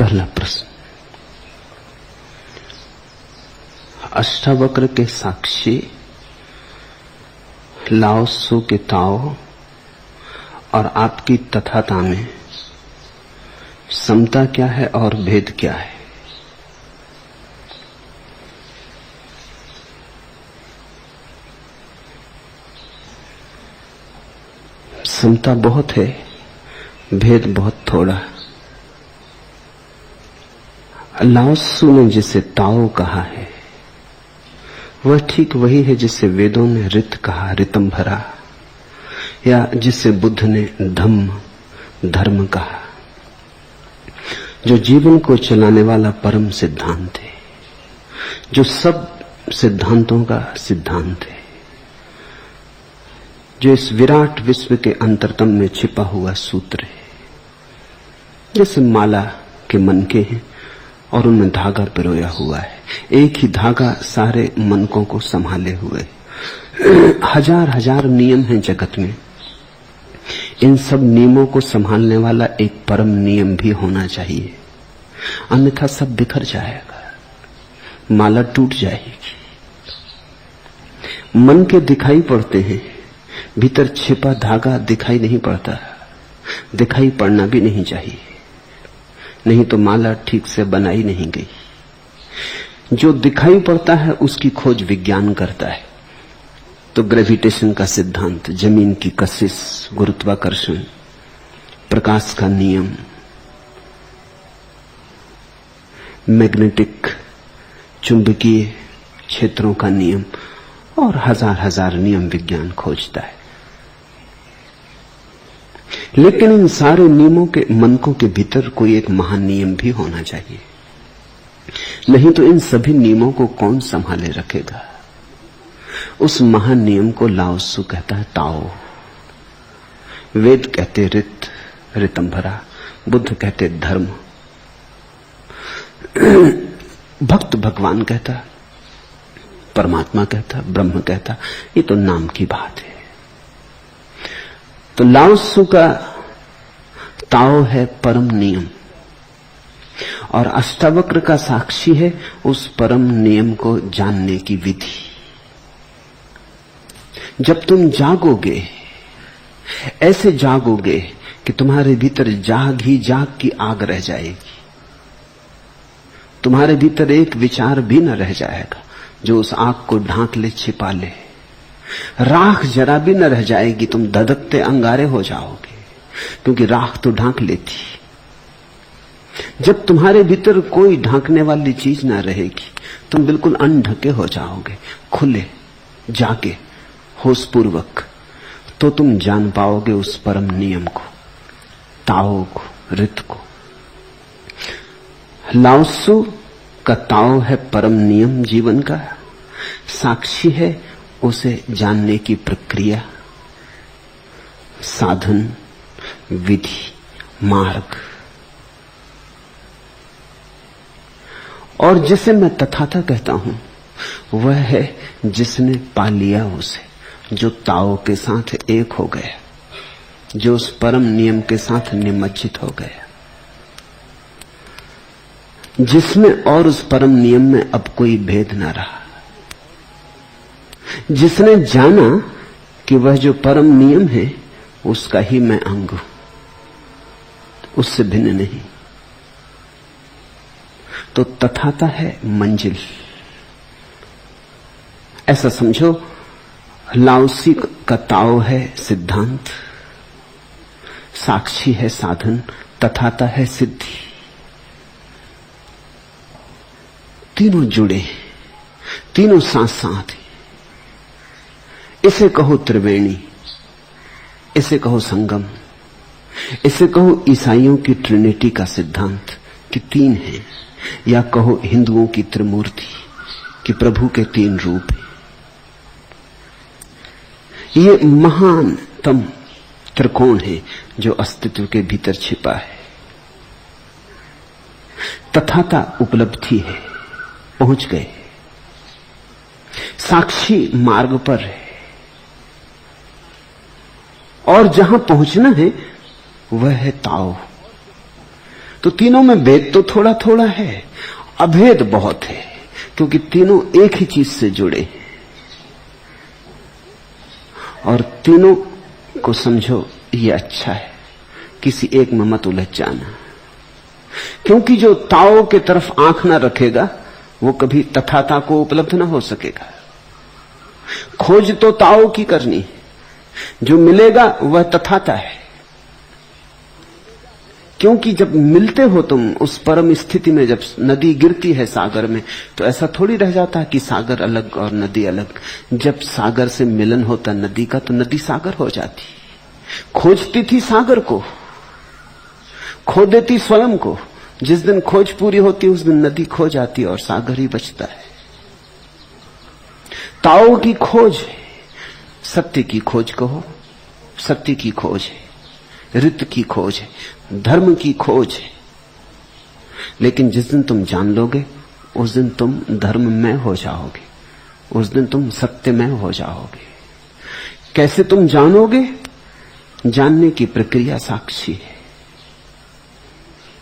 पहला प्रश्न, अष्टावक्र के साक्षी लाओ त्सु के ताओ और आपकी तथाता में समता क्या है और भेद क्या है? समता बहुत है, भेद बहुत थोड़ा। लाओ त्सु ने जिसे ताओ कहा है वह ठीक वही है जिसे वेदों ने रित कहा, ऋतंभरा, या जिसे बुद्ध ने धम्म धर्म कहा, जो जीवन को चलाने वाला परम सिद्धांत है, जो सब सिद्धांतों का सिद्धांत है, जो इस विराट विश्व के अंतरतम में छिपा हुआ सूत्र है। जैसे माला के मनके हैं और उनमें धागा पिरोया हुआ है, एक ही धागा सारे मनकों को संभाले हुए। हजार हजार नियम हैं जगत में, इन सब नियमों को संभालने वाला एक परम नियम भी होना चाहिए, अन्यथा सब बिखर जाएगा, माला टूट जाएगी। मन के दिखाई पड़ते हैं, भीतर छिपा धागा दिखाई नहीं पड़ता, दिखाई पड़ना भी नहीं चाहिए, नहीं तो माला ठीक से बनाई नहीं गई। जो दिखाई पड़ता है उसकी खोज विज्ञान करता है, तो ग्रेविटेशन का सिद्धांत, जमीन की कशिश, गुरुत्वाकर्षण, प्रकाश का नियम, मैग्नेटिक चुंबकीय क्षेत्रों का नियम और हजार हजार नियम विज्ञान खोजता है। लेकिन इन सारे नियमों के मनकों के भीतर कोई एक महान नियम भी होना चाहिए, नहीं तो इन सभी नियमों को कौन संभाले रखेगा। उस महान नियम को लाओ त्सु कहता है ताओ, वेद कहते रित, ऋतंभरा, बुद्ध कहते धर्म, भक्त भगवान कहता, परमात्मा कहता, ब्रह्म कहता, ये तो नाम की बात है। तो लाओ त्सु का ताओ है परम नियम और अष्टावक्र का साक्षी है उस परम नियम को जानने की विधि। जब तुम जागोगे, ऐसे जागोगे कि तुम्हारे भीतर जाग ही जाग की आग रह जाएगी, तुम्हारे भीतर एक विचार भी न रह जाएगा जो उस आग को ढांक ले, छिपा ले, राख जरा भी न रह जाएगी, तुम धधकते अंगारे हो जाओगे, क्योंकि राख तो ढांक लेती। जब तुम्हारे भीतर कोई ढांकने वाली चीज ना रहेगी, तुम बिल्कुल अनढके हो जाओगे, खुले, जागे, होशपूर्वक, तो तुम जान पाओगे उस परम नियम को, ताओ को, रित को। लाओ त्सु का ताओ है परम नियम जीवन का, साक्षी है उसे जानने की प्रक्रिया, साधन, विधि, मार्ग। और जिसे मैं तथाता कहता हूं वह है जिसने पा लिया उसे, जो ताओ के साथ एक हो गया, जो उस परम नियम के साथ निमज्जित हो गया, जिसमें और उस परम नियम में अब कोई भेद न रहा, जिसने जाना कि वह जो परम नियम है उसका ही मैं अंग हूं, उससे भिन्न नहीं। तो तथाता है मंजिल। ऐसा समझो, लाओ त्सु का ताओ है सिद्धांत, साक्षी है साधन, तथाता है सिद्धि। तीनों जुड़े, तीनों साथ साथ। इसे कहो त्रिवेणी, इसे कहो संगम, इसे कहो ईसाइयों की ट्रिनिटी का सिद्धांत कि तीन है, या कहो हिंदुओं की त्रिमूर्ति कि प्रभु के तीन रूप हैं। ये महानतम त्रिकोण है जो अस्तित्व के भीतर छिपा है। तथाता उपलब्धि है, पहुंच गए, साक्षी मार्ग पर है, और जहां पहुंचना है वह है ताओ। तो तीनों में भेद तो थोड़ा थोड़ा है, अभेद बहुत है, क्योंकि तीनों एक ही चीज से जुड़े हैं। और तीनों को समझो, ये अच्छा है, किसी एक में मत उलझ जाना, क्योंकि जो ताओ के तरफ आंख ना रखेगा वो कभी तथाता को उपलब्ध ना हो सकेगा। खोज तो ताओ की करनी है, जो मिलेगा वह तथाता है। क्योंकि जब मिलते हो तुम उस परम स्थिति में, जब नदी गिरती है सागर में, तो ऐसा थोड़ी रह जाता है कि सागर अलग और नदी अलग। जब सागर से मिलन होता नदी का, तो नदी सागर हो जाती। खोजती थी सागर को, खो देती स्वयं को। जिस दिन खोज पूरी होती उस दिन नदी खो जाती और सागर ही बचता है। ताओ की खोज है, सत्य की खोज कहो, सत्य की खोज है, रित की खोज है, धर्म की खोज है। लेकिन जिस दिन तुम जान लोगे उस दिन तुम धर्म में हो जाओगे, उस दिन तुम सत्य में हो जाओगे। कैसे तुम जानोगे? जानने की प्रक्रिया साक्षी है।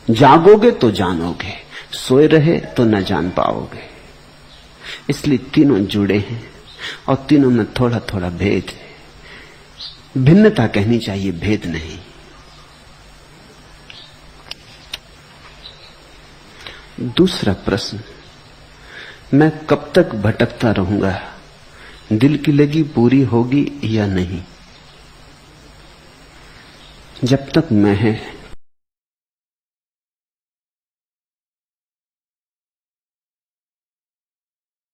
जागोगे तो जानोगे, सोए रहे तो न जान पाओगे। इसलिए तीनों जुड़े हैं और तीनों में थोड़ा थोड़ा भेद है। भिन्नता कहनी चाहिए, भेद नहीं। दूसरा प्रश्न, मैं कब तक भटकता रहूंगा? दिल की लगी पूरी होगी या नहीं? जब तक मैं है